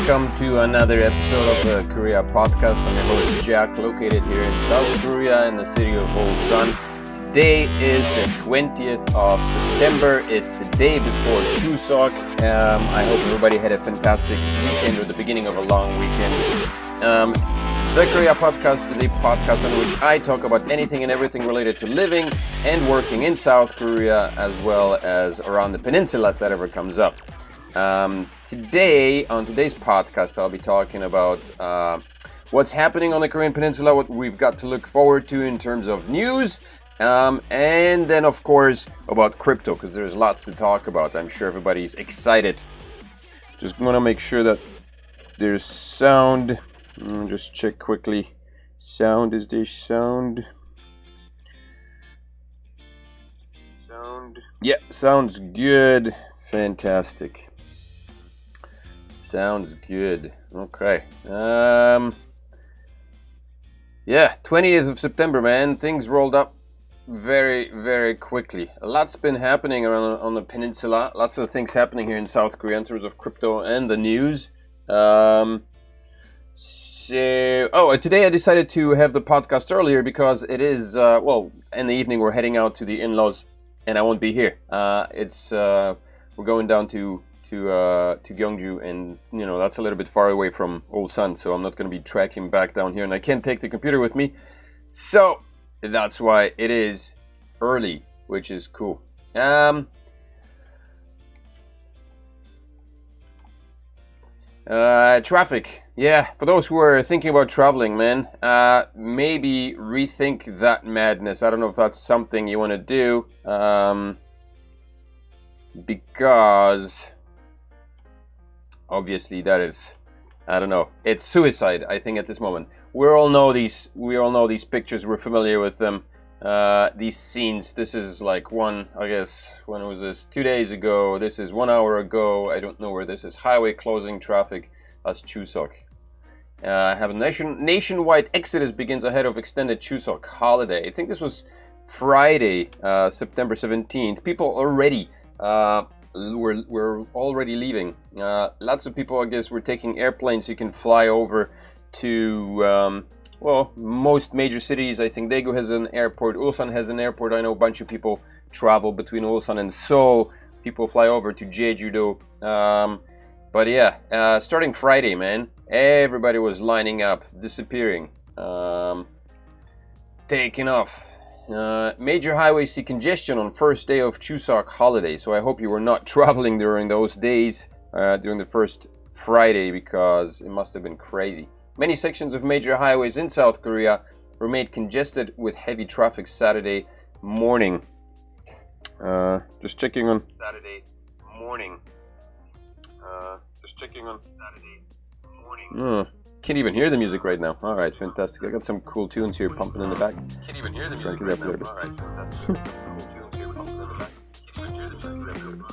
welcome to another episode of the Korea podcast. I'm your host Jack, located here in South Korea in the city of Ulsan. Today is the 20th of September. It's the day before Chuseok. I hope everybody had a fantastic weekend or the beginning of a long weekend. The Korea podcast is a podcast on which I talk about anything and everything related to living and working in South Korea, as well as around the peninsula if that ever comes up. Today, on today's podcast, I'll be talking about what's happening on the Korean peninsula, what we've got to look forward to in terms of news, and then, of course, about crypto, because there's lots to talk about. I'm sure everybody's excited. Just want to make sure that there's sound. Just check quickly. Sound, is there sound? Sound. Yeah, sounds good. Fantastic. Sounds good. Okay. Yeah, 20th of September, man. Things rolled up very, very quickly. A lot's been happening around on the peninsula. Lots of things happening here in South Korea in terms of crypto and the news. Today I decided to have the podcast earlier because it is, in the evening we're heading out to the in-laws and I won't be here. We're going down to Gyeongju, and that's a little bit far away from Ulsan, so I'm not going to be tracking back down here, and I can't take the computer with me, so that's why it is early, which is cool. Traffic. Yeah, for those who are thinking about traveling, man, maybe rethink that madness. I don't know if that's something you want to do, because obviously that is, I don't know, it's suicide, I think, at this moment. We all know these pictures, we're familiar with them, these scenes. This is like one, I guess, when was this? 2 days ago. This is 1 hour ago. I don't know where this is. Highway closing traffic. That's Chuseok. Have a nationwide exodus begins ahead of extended Chuseok holiday. I think this was Friday, September 17th. People already we're already leaving. Lots of people, I guess, were taking airplanes. You can fly over to most major cities. I think Daegu has an airport. Ulsan has an airport. I know a bunch of people travel between Ulsan and Seoul. People fly over to Jeju-do. But yeah, starting Friday, man, everybody was lining up, disappearing, taking off. Major highways see congestion on first day of Chuseok holiday. So I hope you were not traveling during those days, during the first Friday, because it must have been crazy. Many sections of major highways in South Korea remained congested with heavy traffic Saturday morning. Just checking on Saturday morning. Can't even hear the music right now. All right, fantastic. I got some cool tunes here pumping in the back. Can't even hear the music right now. All right, fantastic. Got some cool tunes here pumping in the back. Can't even hear the music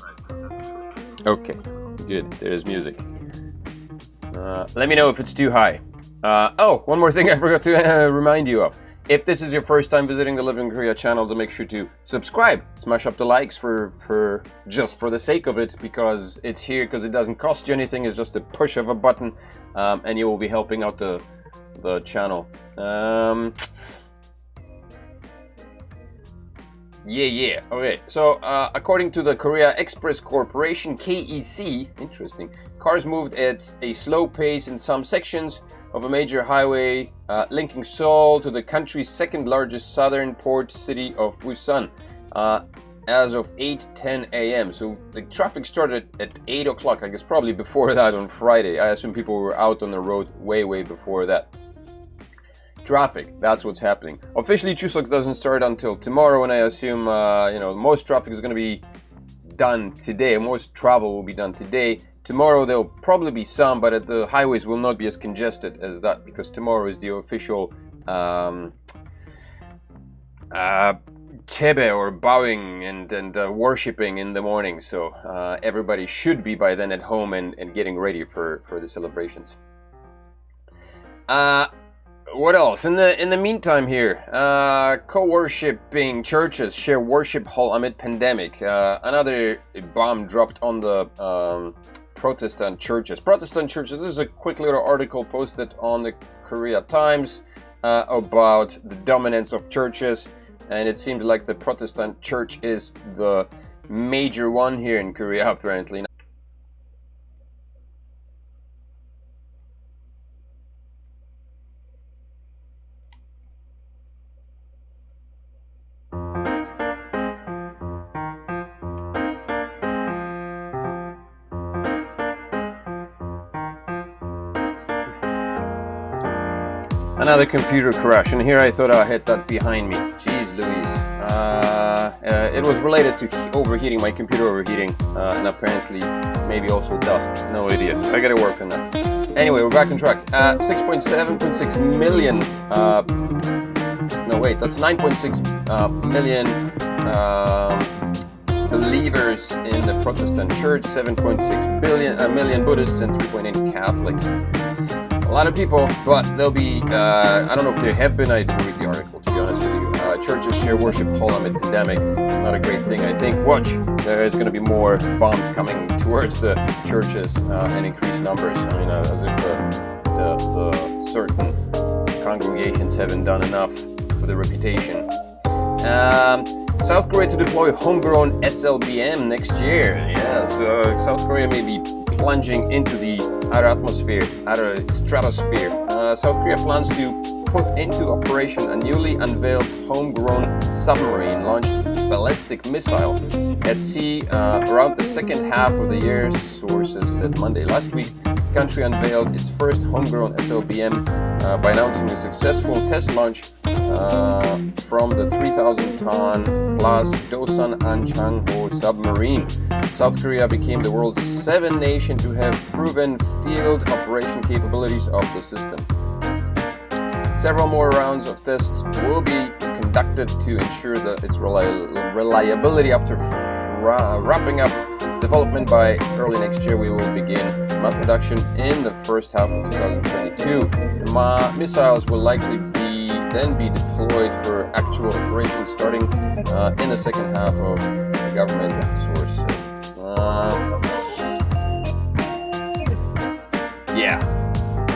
right now. Okay, good. There's music. Let me know if it's too high. One more thing I forgot to remind you of. If this is your first time visiting the Live in Korea channel, then make sure to subscribe. Smash up the likes for just for the sake of it, because it's here, because it doesn't cost you anything. It's just a push of a button, and you will be helping out the channel. Okay, so according to the Korea Express Corporation, KEC, interesting, cars moved at a slow pace in some sections of a major highway linking Seoul to the country's second largest southern port city of Busan as of 8:10 a.m. So the traffic started at 8 o'clock, I guess probably before that on Friday. I assume people were out on the road way before that. Traffic, that's what's happening. Officially, Chuseok doesn't start until tomorrow, and I assume most traffic is going to be done today. Most travel will be done today. Tomorrow there'll probably be some, but the highways will not be as congested as that, because tomorrow is the official Chebe, or bowing and worshipping in the morning. So everybody should be by then at home and getting ready for the celebrations. What else? In the meantime here, co-worshipping churches share worship hall amid pandemic. Another bomb dropped on the Protestant churches. Protestant churches, this is a quick little article posted on the Korea Times about the dominance of churches, and it seems like the Protestant church is the major one here in Korea apparently. Another computer crash, and here I thought I had that behind me. Jeez Louise. It was related to overheating, my computer overheating, and apparently maybe also dust. No idea. I gotta work on that. Anyway, we're back on track. 6.7.6 million. No, wait, that's 9.6 million believers in the Protestant Church, 7.6 million Buddhists, and 3.8 Catholics. A lot of people, but there'll be, I don't know if there have been, I didn't read the article to be honest with you. Churches share worship hall amid pandemic. Not a great thing, I think. Watch, there is going to be more bombs coming towards the churches and increased numbers. I mean, as if the certain congregations haven't done enough for the reputation. South Korea to deploy homegrown SLBM next year. Yeah, so South Korea may be plunging into the outer stratosphere. South Korea plans to put into operation a newly unveiled homegrown submarine-launched ballistic missile at sea around the second half of the year, sources said Monday. Last week, the country unveiled its first homegrown SLBM by announcing a successful test launch from the 3,000-ton class Dosan Anchang-ho submarine. South Korea became the world's 7th nation to have proven field operation capabilities of the system. Several more rounds of tests will be conducted to ensure that its reliability. After wrapping up development by early next year, we will begin mass production in the first half of 2022. The missiles will likely then be deployed for actual operations starting in the second half of the government source. Yeah,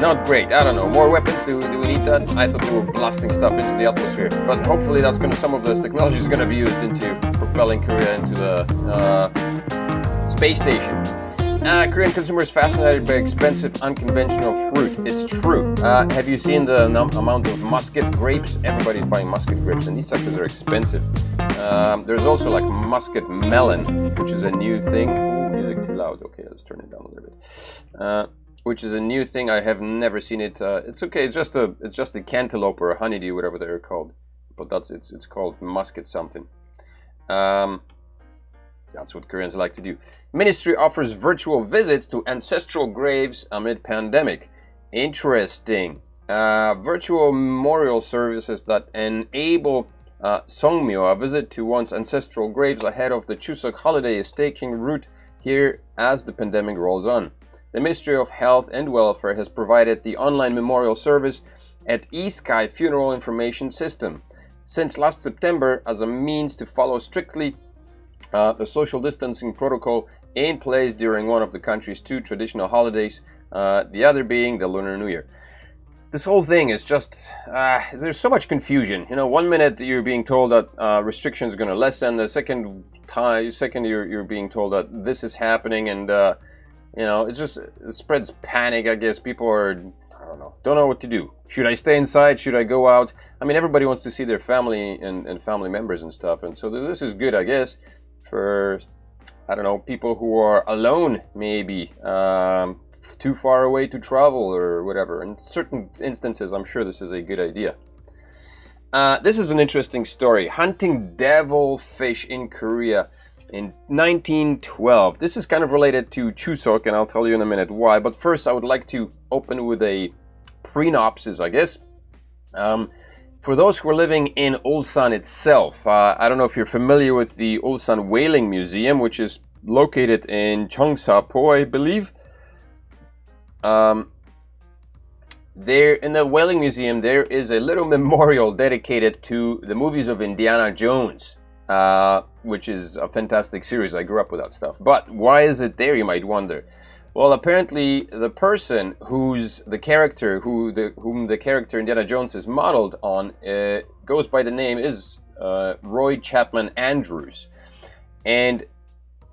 not great. I don't know. More weapons? Do we need that? I thought they were blasting stuff into the atmosphere, but hopefully that's going to. Some of this technology is going to be used into propelling Korea into the space station. Korean consumers fascinated by expensive, unconventional fruit. It's true. Have you seen the amount of muscat grapes? Everybody's buying muscat grapes, and these suckers are expensive. There's also like muscat melon, which is a new thing. Ooh, music too loud. Okay, let's turn it down a little bit. Which is a new thing. I have never seen it. It's okay. It's just a cantaloupe or a honeydew, whatever they're called. But it's called muscat something. That's what Koreans like to do. Ministry offers virtual visits to ancestral graves amid pandemic. Interesting. Virtual memorial services that enable Songmyo, a visit to one's ancestral graves ahead of the Chuseok holiday, is taking root here as the pandemic rolls on. The Ministry of Health and Welfare has provided the online memorial service at eSky Funeral Information System since last September as a means to follow strictly the social distancing protocol in place during one of the country's 2 traditional holidays, the other being the Lunar New Year. This whole thing is just, there's so much confusion. You know, one minute you're being told that restrictions are going to lessen, the second you're being told that this is happening, and you know, it spreads panic, I guess. People are, I don't know what to do. Should I stay inside? Should I go out? I mean, everybody wants to see their family and family members and stuff, and so this is good, I guess, for, I don't know, people who are alone, maybe, too far away to travel or whatever. In certain instances, I'm sure this is a good idea. This is an interesting story. Hunting devilfish in Korea in 1912. This is kind of related to Chuseok, and I'll tell you in a minute why. But first, I would like to open with a prenopsis, I guess. For those who are living in Ulsan itself, I don't know if you're familiar with the Ulsan Whaling Museum, which is located in Cheongsa-po, I believe. There in the Whaling Museum, there is a little memorial dedicated to the movies of Indiana Jones, which is a fantastic series. I grew up with that stuff. But why is it there, you might wonder? Well, apparently the person whom the character Indiana Jones is modeled on goes by the name is Roy Chapman Andrews, and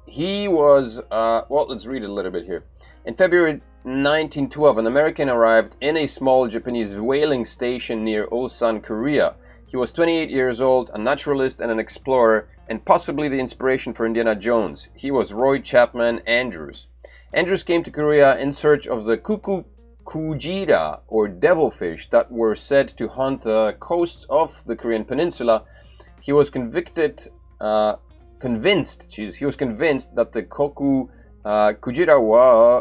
he was well, let's read it a little bit here. In February 1912, an American arrived in a small Japanese whaling station near Ulsan, Korea. He was 28 years old, a naturalist and an explorer, and possibly the inspiration for Indiana Jones. He was Roy Chapman Andrews. Andrews came to Korea in search of the kujira, or devilfish, that were said to haunt the coasts of the Korean peninsula. He was convinced that the kujira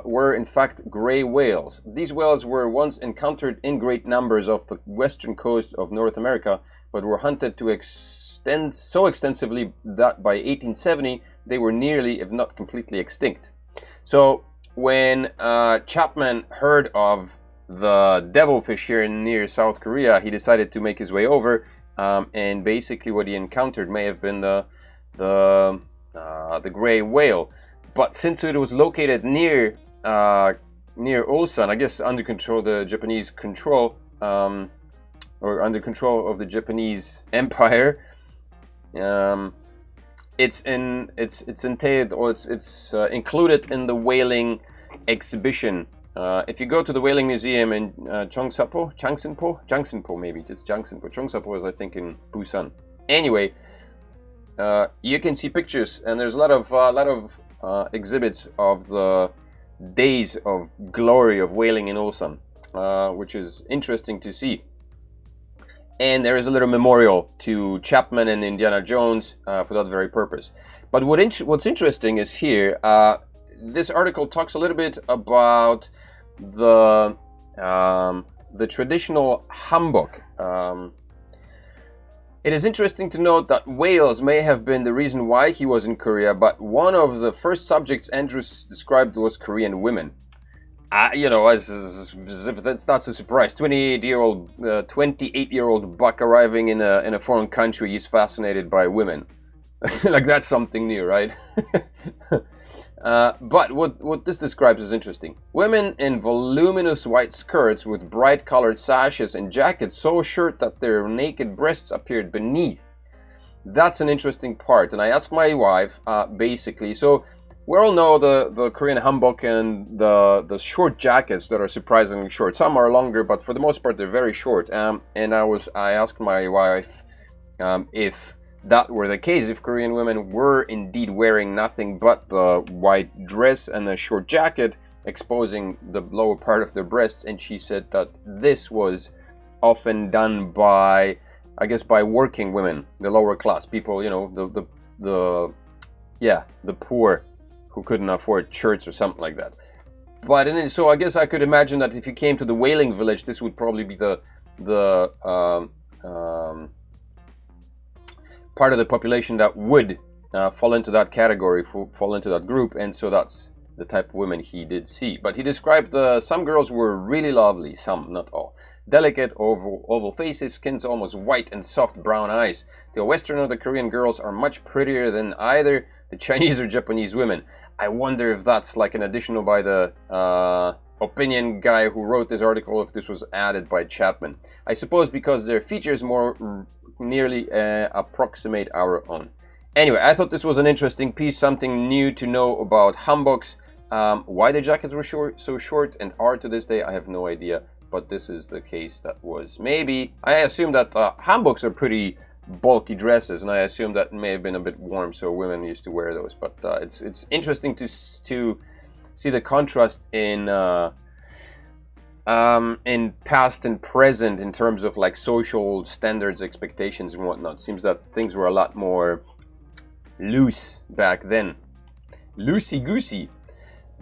were in fact gray whales. These whales were once encountered in great numbers off the western coast of North America, but were hunted to so extensively that by 1870 they were nearly, if not completely, extinct. So when Chapman heard of the devilfish here near South Korea, he decided to make his way over, and basically what he encountered may have been the gray whale. But since it was located near Ulsan, I guess under control the Japanese control, or under control of the Japanese Empire, it's entailed, or it's included in the whaling exhibition. If you go to the whaling museum in Changsanpo, maybe it's Changsanpo. Changsanpo is, I think, in Busan. Anyway, you can see pictures, and there's a lot of exhibits of the days of glory of whaling in Ulsan, which is interesting to see. And there is a little memorial to Chapman and Indiana Jones for that very purpose. But what's interesting is here, this article talks a little bit about the traditional hanbok. It is interesting to note that whales may have been the reason why he was in Korea, but one of the first subjects Andrews described was Korean women. That's not a surprise. 28-year-old buck arriving in a foreign country, he's fascinated by women. Like, that's something new, right? But what this describes is interesting. Women in voluminous white skirts with bright colored sashes and jackets so short that their naked breasts appeared beneath. That's an interesting part. And I asked my wife, basically, so we all know the Korean hanbok and the short jackets that are surprisingly short. Some are longer, but for the most part they're very short. And I asked my wife if that were the case, if Korean women were indeed wearing nothing but the white dress and the short jacket, exposing the lower part of their breasts, and she said that this was often done by, I guess, by working women, the lower class people, the poor who couldn't afford shirts or something like that. But so I guess I could imagine that if you came to the whaling village, this would probably be the part of the population that would fall into that category, fall into that group, and so that's the type of women he did see. But he described some girls were really lovely, some, not all. Delicate oval faces, skins almost white, and soft brown eyes. The Western or the Korean girls are much prettier than either the Chinese or Japanese women. I wonder if that's like an additional by the opinion guy who wrote this article, if this was added by Chapman. I suppose because their features more nearly approximate our own. Anyway, I thought this was an interesting piece, something new to know about hanboks. Why the jackets were so short and are to this day, I have no idea. But this is the case that was. Maybe, I assume that hanboks are pretty bulky dresses, and I assume that may have been a bit warm, so women used to wear those. But it's interesting to see the contrast in past and present in terms of like social standards, expectations, and whatnot. Seems that things were a lot more loose back then. Loosey-goosey.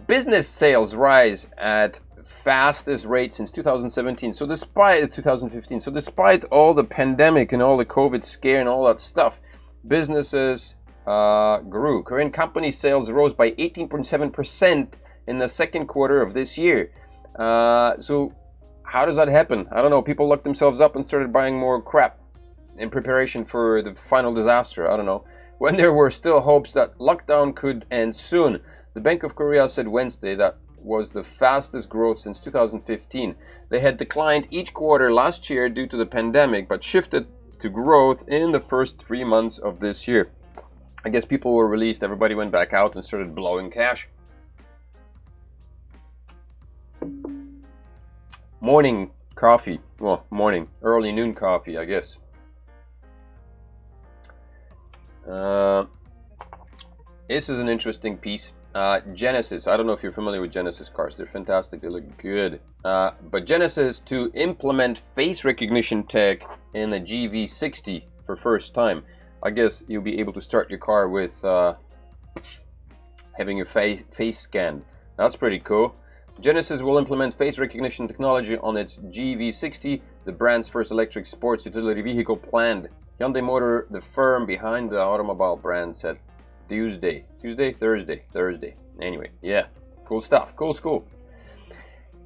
Business sales rise at fastest rate since 2017. So despite 2015, so despite all the pandemic and all the COVID scare and all that stuff, businesses grew. Korean company sales rose by 18.7% in the second quarter of this year. So how does that happen? I don't know. People locked themselves up and started buying more crap in preparation for the final disaster. I don't know. when there were still hopes that lockdown could end soon. The Bank of Korea said Wednesday that was the fastest growth since 2015. They had declined each quarter last year due to the pandemic, but shifted to growth in the first 3 months of this year. I guess people were released, everybody went back out and started blowing cash. Morning coffee. Well, morning. Early noon coffee, I guess. This is an interesting piece. Genesis. I don't know if you're familiar with Genesis cars. They're fantastic. They look good. But Genesis to implement face recognition tech in the GV60 for first time. I guess you'll be able to start your car with having your face scanned. That's pretty cool. Genesis will implement face recognition technology on its GV60, the brand's first electric sports utility vehicle planned. Hyundai Motor, the firm behind the automobile brand, said Thursday. Anyway, yeah, cool stuff, cool school.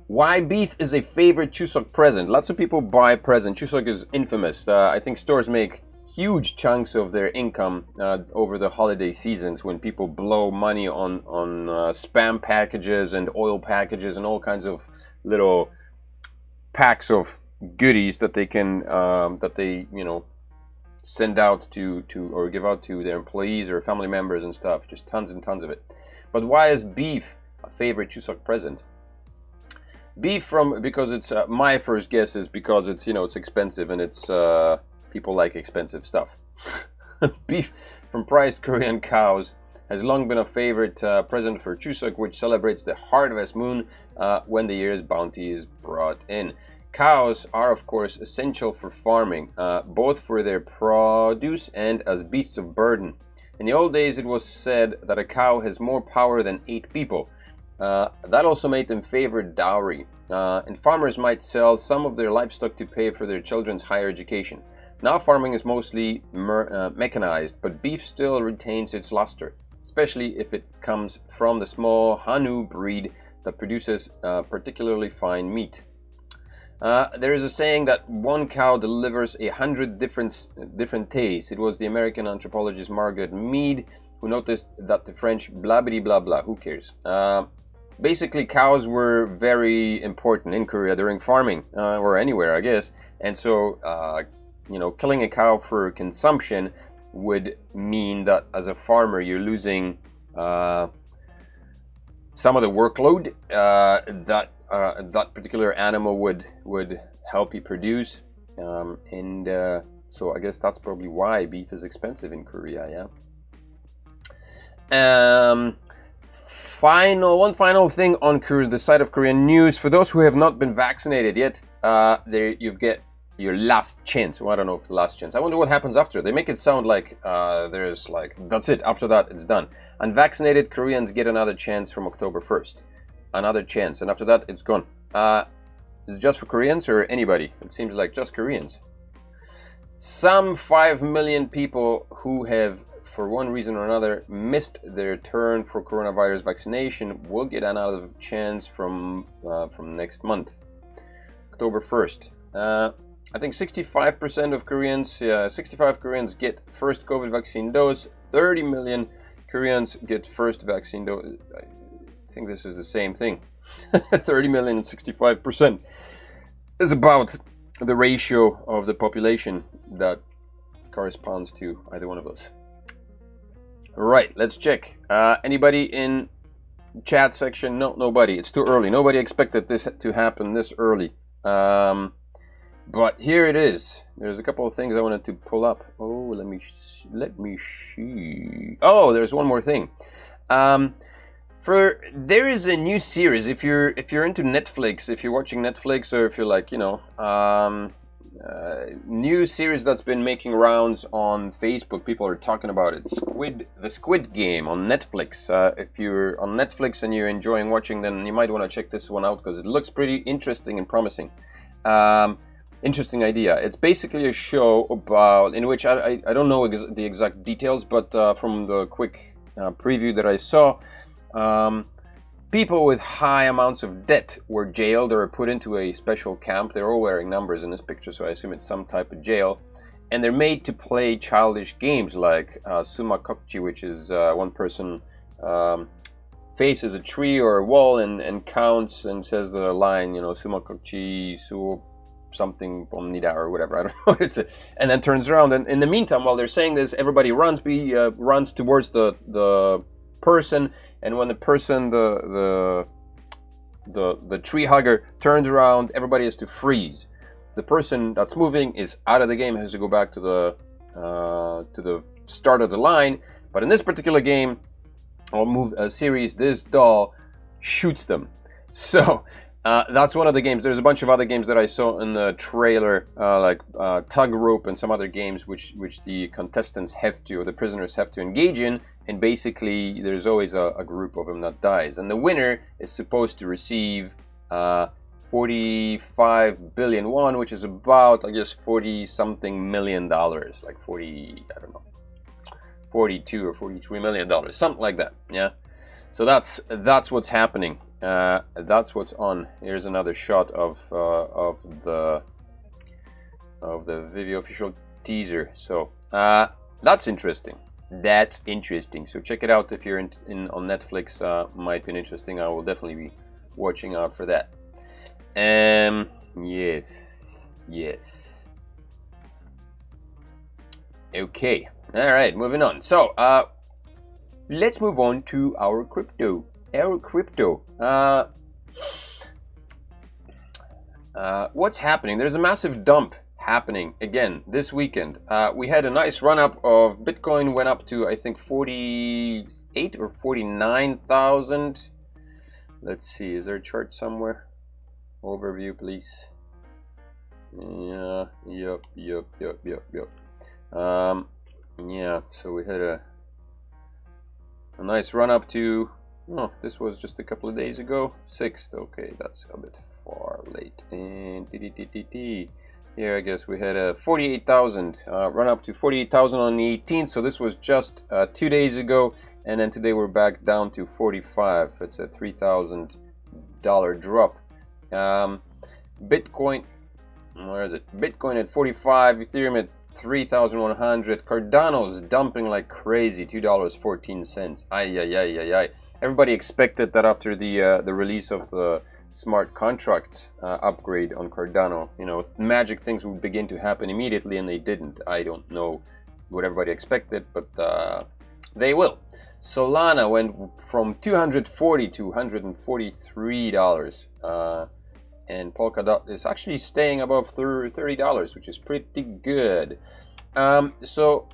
Why beef is a favorite Chuseok present. Lots of people buy presents. Chuseok is infamous. I think stores make huge chunks of their income over the holiday seasons when people blow money on spam packages and oil packages and all kinds of little packs of goodies that they can send out to or give out to their employees or family members and stuff. Just tons and tons of it. But why is beef a favorite Chuseok present? Beef because it's my first guess is because it's it's expensive and it's people like expensive stuff. Beef from prized Korean cows has long been a favorite present for Chuseok, which celebrates the harvest moon when the year's bounty is brought in. Cows are, of course, essential for farming, both for their produce and as beasts of burden. In the old days, it was said that a cow has more power than 8 people. That also made them favorite dowry, and farmers might sell some of their livestock to pay for their children's higher education. Now farming is mostly mechanized, but beef still retains its luster, especially if it comes from the small Hanu breed that produces particularly fine meat. There is a saying that one cow delivers 100 different tastes. It was the American anthropologist Margaret Mead who noticed that the French blah blah blah blah. Who cares? Basically, cows were very important in Korea during farming or anywhere, I guess, and so killing a cow for consumption would mean that as a farmer you're losing some of the workload that particular animal would help you produce, so I guess that's probably why beef is expensive in Korea. One final thing on the side of Korean news. For those who have not been vaccinated yet, you get your last chance. Well, I don't know if the last chance. I wonder what happens after. They make it sound like there's that's it. After that, it's done. Unvaccinated Koreans get another chance from October 1st. Another chance, and after that, it's gone. Is it just for Koreans or anybody? It seems like just Koreans. Some 5 million people who have, for one reason or another, missed their turn for coronavirus vaccination will get another chance from next month, October 1st. I think 65% of Koreans, 65 Koreans get first COVID vaccine dose. 30 million Koreans get first vaccine dose. I think this is the same thing. 30 million and 65% is about the ratio of the population that corresponds to either one of those. Right, let's check. Anybody in chat section? No, nobody. It's too early. Nobody expected this to happen this early. But here it is. There's a couple of things I wanted to pull up. Oh, let me see. Oh, there's one more thing. There is a new series. If you're into Netflix, if you're watching Netflix, or if you're like new series that's been making rounds on Facebook, people are talking about it. The Squid Game on Netflix. If you're on Netflix and you're enjoying watching, then you might want to check this one out because it looks pretty interesting and promising. Interesting idea. It's basically a show in which I don't know the exact details, but from the quick preview that I saw, people with high amounts of debt were jailed or put into a special camp. They're all wearing numbers in this picture, so I assume it's some type of jail. and they're made to play childish games like sumakokchi, which is one person faces a tree or a wall and counts and says the line, you know, sumakokchi su something pomnida or whatever, I don't know what it's, and then turns around, and in the meantime, while they're saying this, everybody runs towards the person, and when the person, the tree hugger, turns around, everybody has to freeze. The person that's moving is out of the game, has to go back to the start of the line. But in this particular game or series, this doll shoots them. So that's one of the games. There's a bunch of other games that I saw in the trailer, like tug rope and some other games which the contestants have to, or the prisoners have to engage in, and basically there's always a group of them that dies, and the winner is supposed to receive 45 billion won, which is about, I guess, 40 something million dollars, like 40, I don't know, 42 or 43 million dollars, something like that. Yeah, so that's what's happening. That's what's on. Here's another shot of the video official teaser. So that's interesting. That's interesting. So check it out if you're on Netflix. Might be interesting. I will definitely be watching out for that. Yes. Okay. All right. Moving on. So let's move on to our crypto. What's happening? There's a massive dump happening again this weekend. We had a nice run up of Bitcoin, went up to I think 48 or 49,000. Let's see, is there a chart somewhere? Overview, please. Yeah, yep. Yeah, so we had a nice run up to, oh, this was just a couple of days ago, 6th. Okay, that's a bit far late. And here, I guess we had a 48,000 run up to 48,000 on the 18th. So this was just 2 days ago, and then today we're back down to 45. It's a $3,000 drop. Bitcoin, where is it? Bitcoin at 45, Ethereum at 3,100. Cardano's dumping like crazy, $2.14. Ay. Everybody expected that after the release of the smart contract upgrade on Cardano, you know, magic things would begin to happen immediately, and they didn't. I don't know what everybody expected, but they will. Solana went from $240 to $143, and Polkadot is actually staying above $30, which is pretty good. So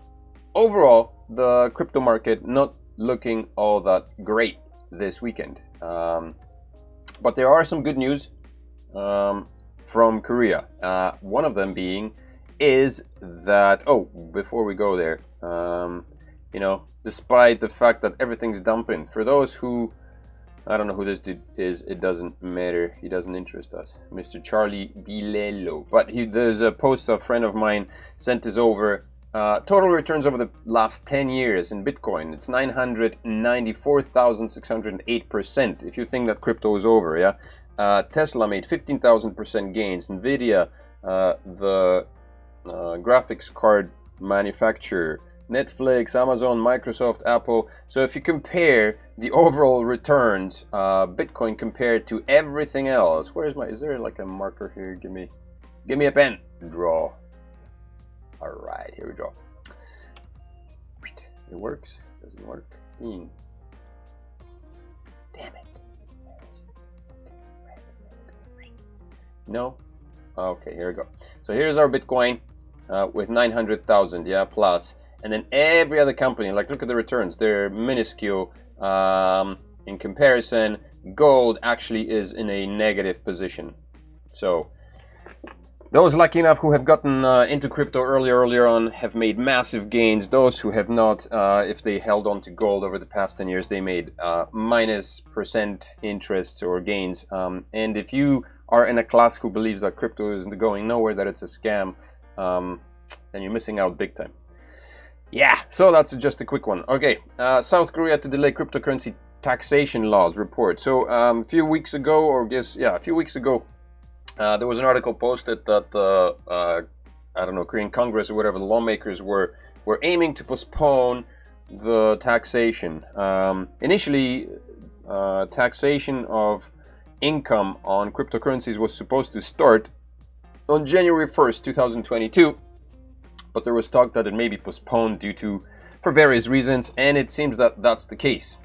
overall, the crypto market not looking all that great this weekend, but there are some good news from Korea. One of them being is that, oh, before we go there, you know, despite the fact that everything's dumping, for those who, I don't know who this dude is, it doesn't matter, he doesn't interest us, Mr. Charlie Bilello, but there's a post a friend of mine sent us over. Total returns over the last 10 years in Bitcoin, it's 994,608%. If you think that crypto is over, yeah. Tesla made 15,000% gains. Nvidia, the graphics card manufacturer, Netflix, Amazon, Microsoft, Apple. So if you compare the overall returns, Bitcoin compared to everything else, is there like a marker here? Give me a pen. Draw. All right, here we go. It works. Doesn't work. Damn it. No. Okay, here we go. So here's our Bitcoin with 900,000, yeah, plus. And then every other company, like, look at the returns. They're minuscule in comparison. Gold actually is in a negative position. So those lucky enough who have gotten into crypto earlier on have made massive gains. Those who have not, if they held on to gold over the past 10 years, they made -% interests or gains. And if you are in a class who believes that crypto isn't going nowhere, that it's a scam, then you're missing out big time. Yeah, so that's just a quick one. Okay, South Korea to delay cryptocurrency taxation laws report. So a few weeks ago, there was an article posted that the I don't know, Korean Congress or whatever, the lawmakers were aiming to postpone the taxation. Initially, taxation of income on cryptocurrencies was supposed to start on January 1st, 2022, but there was talk that it may be postponed for various reasons, and it seems that that's the case.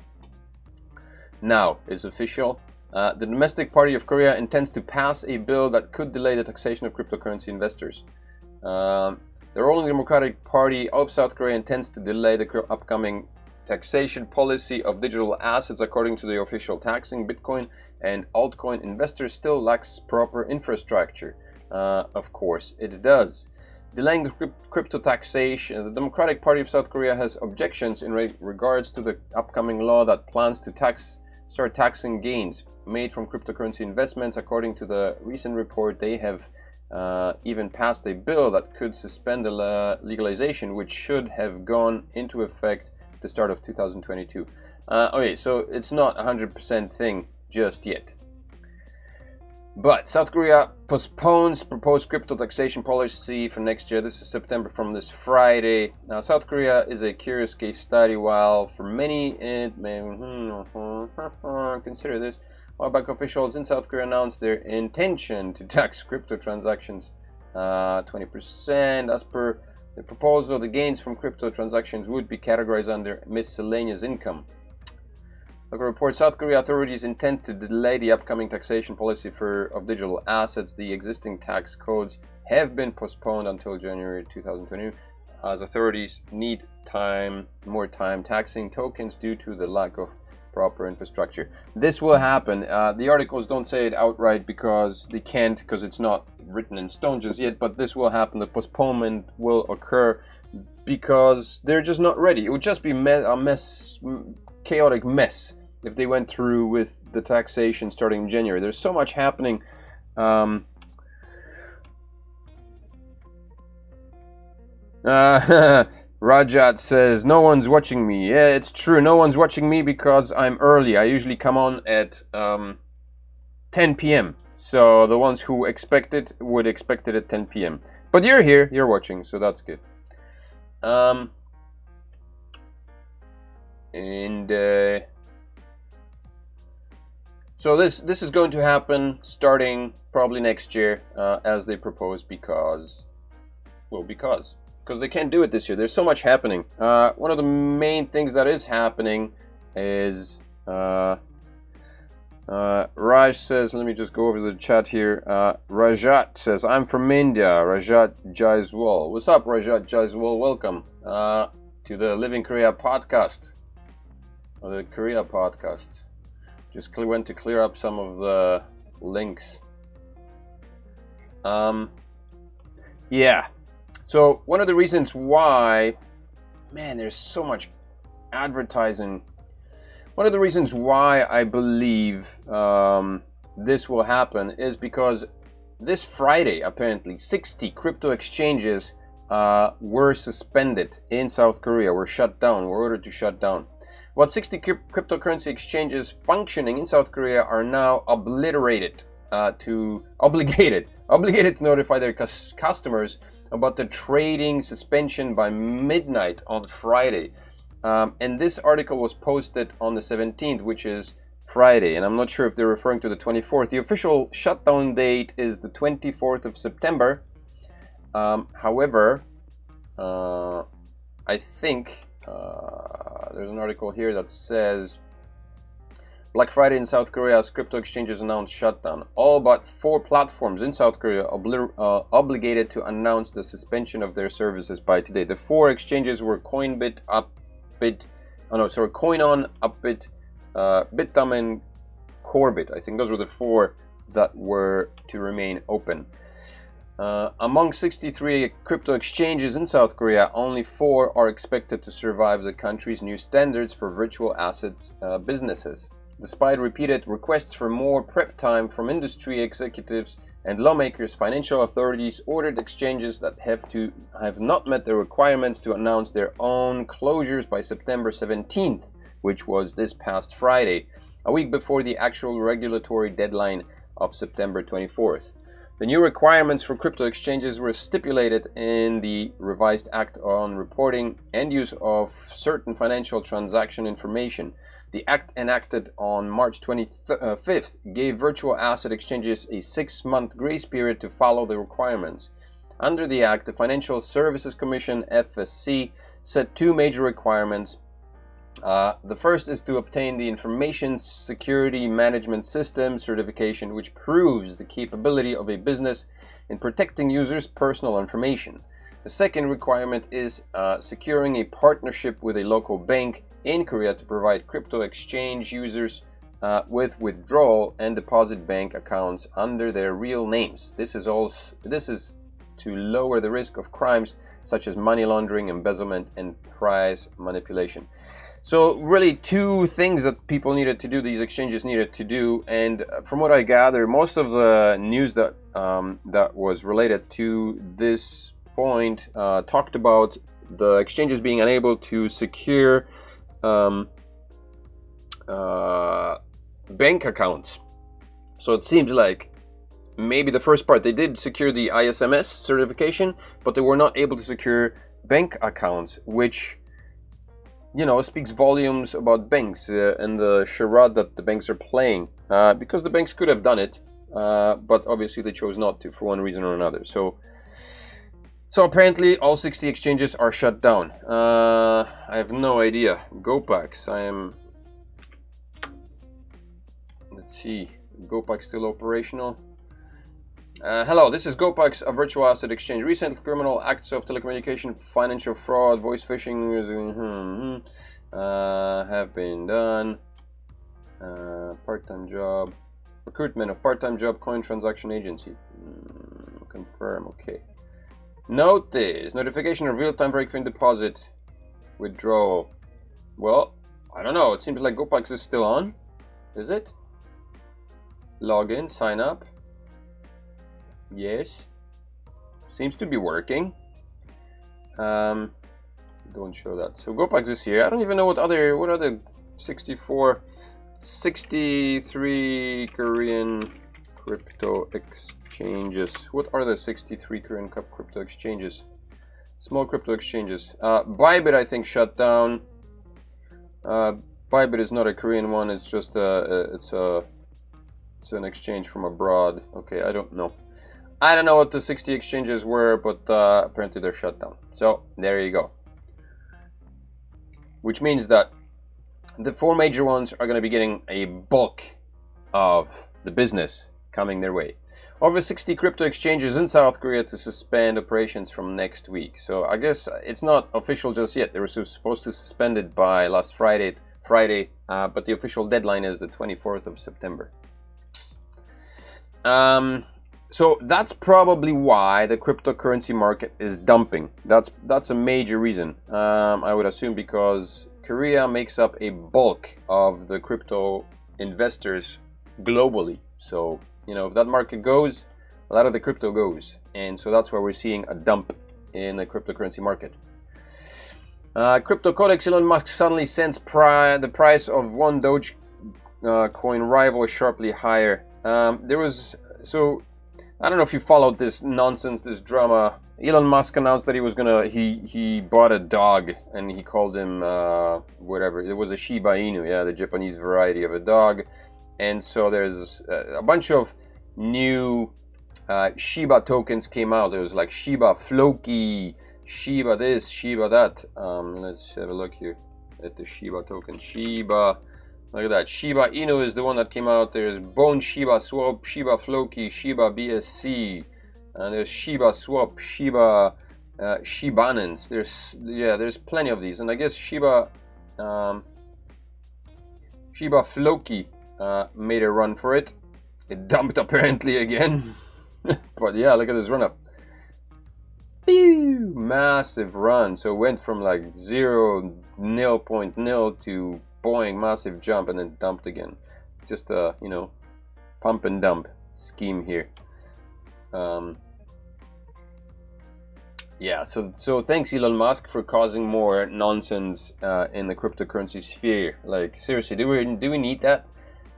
Now it's official. The domestic party of Korea intends to pass a bill that could delay the taxation of cryptocurrency investors. The ruling Democratic Party of South Korea intends to delay the upcoming taxation policy of digital assets. According to the official taxing, Bitcoin and altcoin investors still lacks proper infrastructure. Of course it does. Delaying the crypto taxation, the Democratic Party of South Korea has objections in regards to the upcoming law that plans to start taxing gains made from cryptocurrency investments. According to the recent report, they have even passed a bill that could suspend the legalization, which should have gone into effect at the start of 2022. Okay, so it's not a 100% thing just yet. But South Korea postpones proposed crypto taxation policy for next year. This is September, from this Friday. Now, South Korea is a curious case study. While for many it may consider this, while bank officials in South Korea announced their intention to tax crypto transactions 20%. As per the proposal, the gains from crypto transactions would be categorized under miscellaneous income. Like a report, South Korea authorities intend to delay the upcoming taxation policy of digital assets. The existing tax codes have been postponed until January 2020, as authorities need more time taxing tokens due to the lack of proper infrastructure. This will happen. The articles don't say it outright because they can't, because it's not written in stone just yet, but this will happen. The postponement will occur because they're just not ready. It would just be a chaotic mess if they went through with the taxation starting in January. There's so much happening. Rajat says, no one's watching me. Yeah, it's true. No one's watching me because I'm early. I usually come on at 10 p.m. So the ones who expect it would expect it at 10 p.m. But you're here, you're watching, so that's good. So this is going to happen starting probably next year, as they propose, because they can't do it this year. There's so much happening. One of the main things that is happening is Raj says, let me just go over the chat here. Rajat says, I'm from India. Rajat Jaiswal. What's up, Rajat Jaiswal? Welcome to the Living Korea podcast. Or the Korea podcast. Just went to clear up some of the links. Yeah. So one of the reasons why, man, there's so much advertising. One of the reasons why I believe this will happen is because this Friday, apparently, 60 crypto exchanges were suspended in South Korea, were shut down, were ordered to shut down. What 60 cryptocurrency exchanges functioning in South Korea are now obligated to notify their customers about the trading suspension by midnight on Friday. And this article was posted on the 17th, which is Friday, and I'm not sure if they're referring to the 24th. The official shutdown date is the 24th of September. However, I think there's an article here that says Black Friday in South Korea as crypto exchanges announced shutdown. All but 4 platforms in South Korea obligated to announce the suspension of their services by today. The 4 exchanges were Coinbit, Coinon, Upbit, Bitum, and Corbit. I think those were the 4 that were to remain open. Among 63 crypto exchanges in South Korea, only 4 are expected to survive the country's new standards for virtual assets businesses. Despite repeated requests for more prep time from industry executives and lawmakers, financial authorities ordered exchanges that have not met the requirements to announce their own closures by September 17th, which was this past Friday, a week before the actual regulatory deadline of September 24th. The new requirements for crypto exchanges were stipulated in the revised Act on Reporting and Use of Certain Financial Transaction Information. The Act, enacted on March 25th, gave virtual asset exchanges a 6-month grace period to follow the requirements. Under the Act, the Financial Services Commission, FSC, set 2 major requirements. The first is to obtain the Information Security Management System certification, which proves the capability of a business in protecting users' personal information. The second requirement is securing a partnership with a local bank in Korea to provide crypto exchange users with withdrawal and deposit bank accounts under their real names. This is to lower the risk of crimes such as money laundering, embezzlement, and price manipulation. So really 2 things that people needed to do, these exchanges needed to do, and from what I gather, most of the news that that was related to this point talked about the exchanges being unable to secure bank accounts. So it seems like maybe the first part, they did secure the ISMS certification, but they were not able to secure bank accounts, which, you know, speaks volumes about banks and the charade that the banks are playing, because the banks could have done it, but obviously they chose not to for one reason or another. So apparently all 60 exchanges are shut down. I have no idea. GoPax, let's see, GoPax still operational? Hello, this is GoPax, a virtual asset exchange. Recent criminal acts of telecommunication, financial fraud, voice phishing have been done. Part-time job. Recruitment of part-time job, coin transaction agency. Confirm, okay. Notice, notification of real-time verifying deposit withdrawal. Well, I don't know, it seems like GoPax is still on. Is it? Login, sign up. Yes, seems to be working. Don't show that. So GoPax is here. I don't even know what other 63 Korean crypto exchanges. What are the 63 Korean crypto exchanges? Small crypto exchanges. Bybit, I think, shut down. Bybit is not a Korean one. It's just it's an exchange from abroad. Okay, I don't know. I don't know what the 60 exchanges were, but apparently they're shut down. So there you go. Which means that the 4 major ones are going to be getting a bulk of the business coming their way. Over 60 crypto exchanges in South Korea to suspend operations from next week. So I guess it's not official just yet. They were supposed to suspend it by last Friday, but the official deadline is the 24th of September. So that's probably why the cryptocurrency market is dumping. That's a major reason, I would assume, because Korea makes up a bulk of the crypto investors globally. So, you know, if that market goes, a lot of the crypto goes. And so that's why we're seeing a dump in the cryptocurrency market. Crypto Codex, Elon Musk suddenly sends the price of one Doge coin rival sharply higher. I don't know if you followed this nonsense, this drama. Elon Musk announced that he bought a dog and he called him whatever. It was a Shiba Inu, yeah, the Japanese variety of a dog. And so there's a bunch of new Shiba tokens came out. It was like Shiba Floki, Shiba this, Shiba that. Let's have a look here at the Shiba token. Shiba. Look at that. Shiba Inu is the one that came out. There's Bone Shiba Swap, Shiba Floki, Shiba BSC, and there's Shiba Swap, Shiba Shibanins. There's plenty of these, and I guess Shiba Floki made a run for it. It dumped apparently again, but yeah, look at this run up. Pew! Massive run. So it went from like 0.0 to boing, massive jump, and then dumped again. Just a, you know, pump and dump scheme here. Yeah, so thanks Elon Musk for causing more nonsense in the cryptocurrency sphere. Like, seriously, do we need that?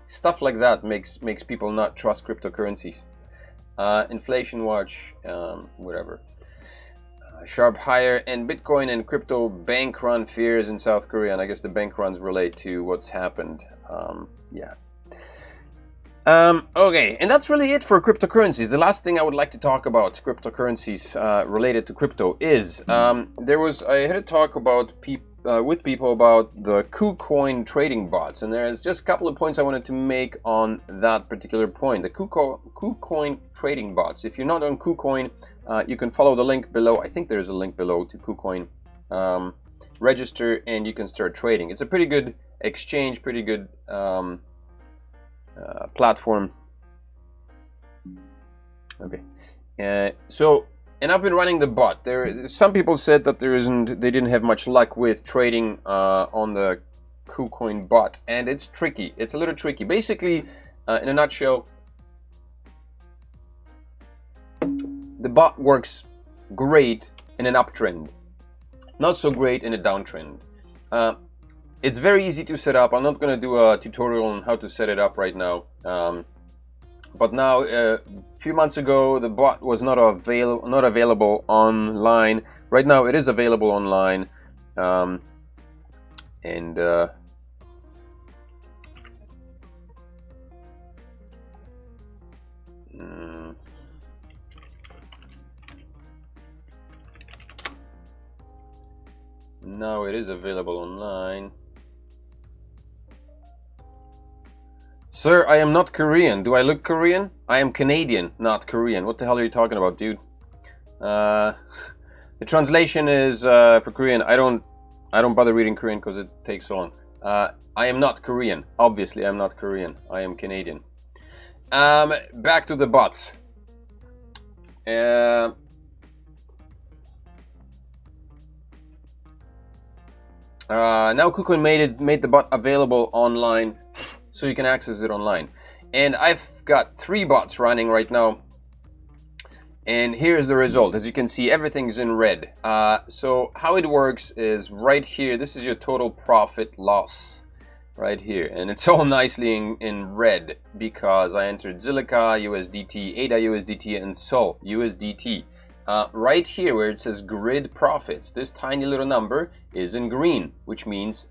Stuff like that makes people not trust cryptocurrencies. Inflation watch, whatever. Sharp higher, and Bitcoin and crypto bank run fears in South Korea, and I guess the bank runs relate to what's happened. Yeah. Okay, and that's really it for cryptocurrencies. The last thing I would like to talk about cryptocurrencies related to crypto is I had a talk about with people about the KuCoin trading bots, and there's just a couple of points I wanted to make on that particular point. The KuCoin trading bots. If you're not on KuCoin, you can follow the link below. I think there's a link below to KuCoin. Register and you can start trading. It's a pretty good exchange, pretty good platform. Okay, and I've been running the bot. Some people said that they didn't have much luck with trading on the KuCoin bot, and it's tricky. It's a little tricky. Basically, in a nutshell, the bot works great in an uptrend, not so great in a downtrend. It's very easy to set up. I'm not going to do a tutorial on how to set it up right now. But now, a few months ago, the bot was not available online. Right now, it is available online, now it is available online. Sir, I am not Korean. Do I look Korean? I am Canadian, not Korean. What the hell are you talking about, dude? The translation is for Korean. I don't bother reading Korean because it takes so long. I am not Korean. Obviously, I'm not Korean. I am Canadian. Back to the bots. Now KuCoin made the bot available online, so you can access it online. And I've got 3 bots running right now, and here's the result. As you can see, everything's in red. So how it works is right here. This is your total profit loss right here, and it's all nicely in red because I entered Zilliqa USDT, ADA USDT, and Sol USDT. Right here where it says grid profits, this tiny little number is in green, which means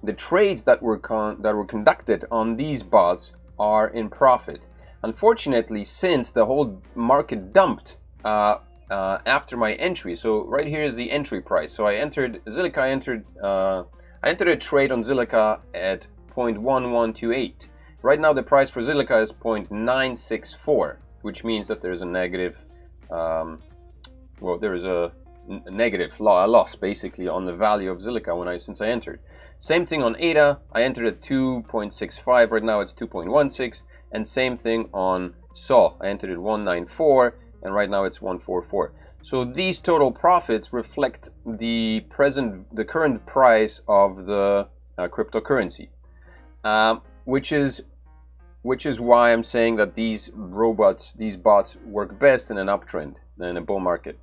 the trades that were conducted on these bots are in profit. Unfortunately, since the whole market dumped after my entry, so right here is the entry price. So I entered Zilliqa. I entered a trade on Zilliqa at 0.1128. Right now the price for Zilliqa is 0.964, which means that there's a negative. Well, there is a negative loss basically on the value of Zilliqa since I entered. Same thing on ADA. I entered at 2.65. Right now it's 2.16, and same thing on Sol. I entered at 194, and right now it's 144. So these total profits reflect the current price of the cryptocurrency, which is why I'm saying that these bots work best in an uptrend than in a bull market.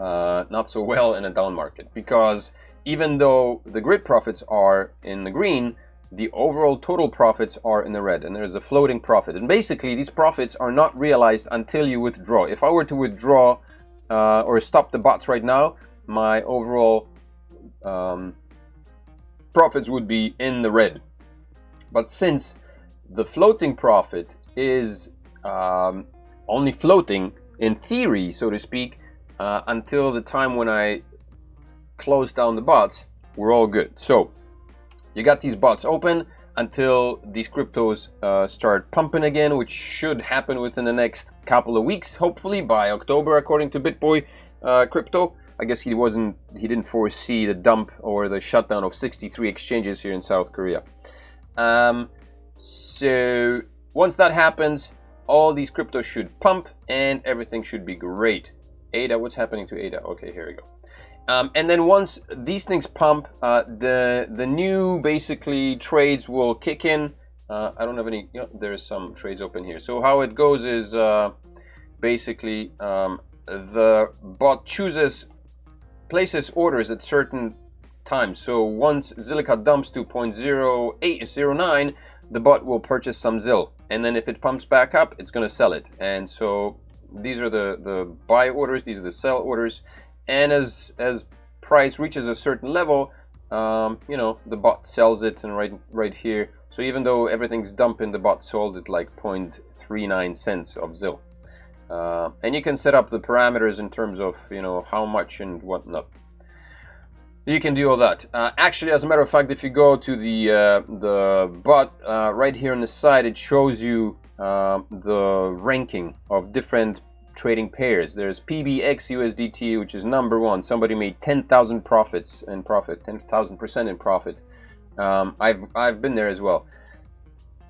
Not so well in a down market, because even though the grid profits are in the green, the overall total profits are in the red, and there's a floating profit. And basically, these profits are not realized until you withdraw. If I were to withdraw or stop the bots right now, my overall profits would be in the red. But since the floating profit is only floating in theory, so to speak, until the time when I close down the bots, we're all good. So you got these bots open until these cryptos start pumping again, which should happen within the next couple of weeks, hopefully by October, according to BitBoy Crypto. I guess he didn't foresee the dump or the shutdown of 63 exchanges here in South Korea. So once that happens, all these cryptos should pump and everything should be great. ADA, what's happening to ADA? Okay, here we go. And then once these things pump, the new basically trades will kick in. I don't have any. There's some trades open here. So how it goes is basically the bot places orders at certain times. So once Zilliqa dumps to 0.0809, the bot will purchase some ZIL, and then if it pumps back up, it's going to sell it. And so these are the buy orders, these are the sell orders, and as price reaches a certain level, you know, the bot sells it, and right here, so even though everything's dumping, the bot sold it like 0.39 cents of ZIL. And you can set up the parameters in terms of, you know, how much and whatnot. You can do all that. Actually, as a matter of fact, if you go to the bot right here on the side, it shows you the ranking of different trading pairs. There's PBX USDT, which is number one. Somebody made 10,000 10,000% in profit. I've been there as well.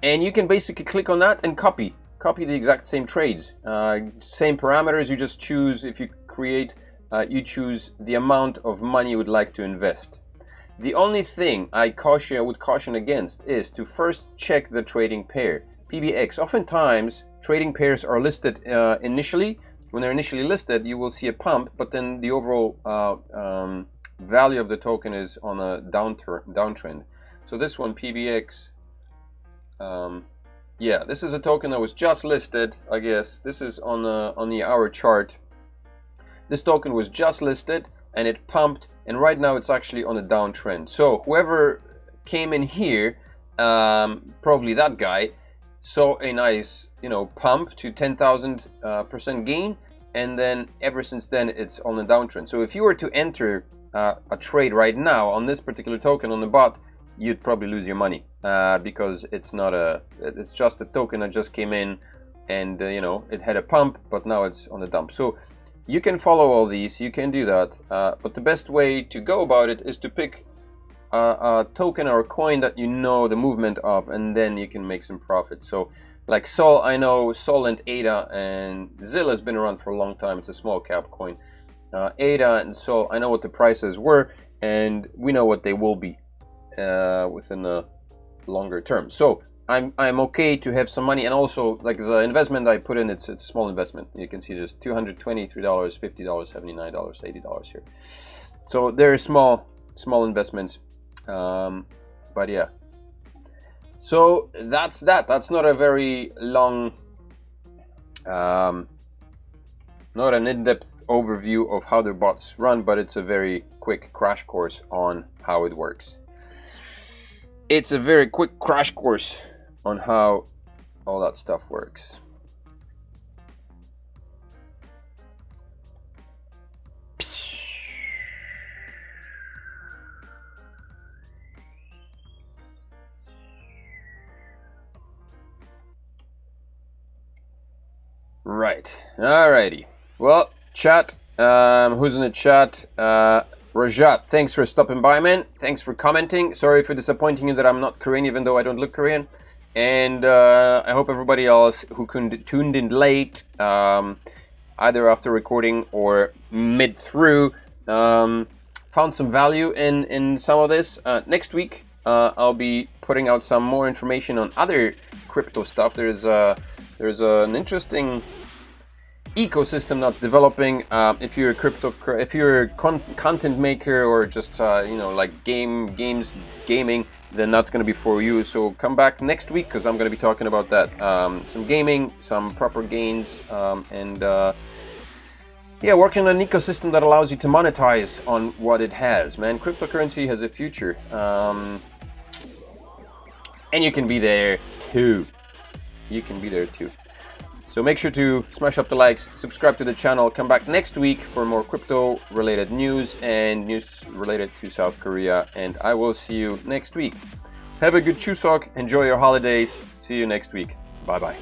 And you can basically click on that and copy the exact same trades, same parameters. You just choose, if you create, you choose the amount of money you would like to invest. The only thing I would caution against is to first check the trading pair, PBX. Oftentimes, trading pairs are listed initially. When they're initially listed, you will see a pump, but then the overall value of the token is on a downtrend. So this one, PBX, yeah, this is a token that was just listed, I guess. This is on the hour chart. This token was just listed and it pumped, and right now it's actually on a downtrend. So whoever came in here, probably that guy, saw a nice, you know, pump to 10,000% gain, and then ever since then it's on a downtrend. So if you were to enter a trade right now on this particular token on the bot, you'd probably lose your money because it's just a token that just came in, and you know, it had a pump, but now it's on the dump. So you can follow all these, you can do that, but the best way to go about it is to pick a token or a coin that you know the movement of, and then you can make some profit. So like Sol, I know Sol and ADA and ZIL has been around for a long time. It's a small cap coin. ADA and Sol, I know what the prices were, and we know what they will be within a longer term. So I'm okay to have some money, and also like the investment I put in, it's a small investment. You can see there's $223, $50, $79, $80 here. So they're small investments, but yeah. So that's that. That's not a very long, not an in-depth overview of how the bots run, but it's a very quick crash course on how it works. It's a very quick crash course on how all that stuff works. Right, alrighty. Well, chat, who's in the chat? Rajat, thanks for stopping by, man. Thanks for commenting. Sorry for disappointing you that I'm not Korean, even though I don't look Korean. And I hope everybody else who tuned in late, either after recording or mid through, found some value in some of this. Next week, I'll be putting out some more information on other crypto stuff. There's an interesting ecosystem that's developing. If you're a content maker, or just you know, like gaming, then that's going to be for you. So come back next week, because I'm going to be talking about that. Some gaming, some proper gains, and yeah, working on an ecosystem that allows you to monetize on what it has. Man, cryptocurrency has a future, and you can be there too. You can be there too. So make sure to smash up the likes, subscribe to the channel, come back next week for more crypto related news and news related to South Korea, and I will see you next week. Have a good Chuseok, enjoy your holidays, see you next week. Bye bye.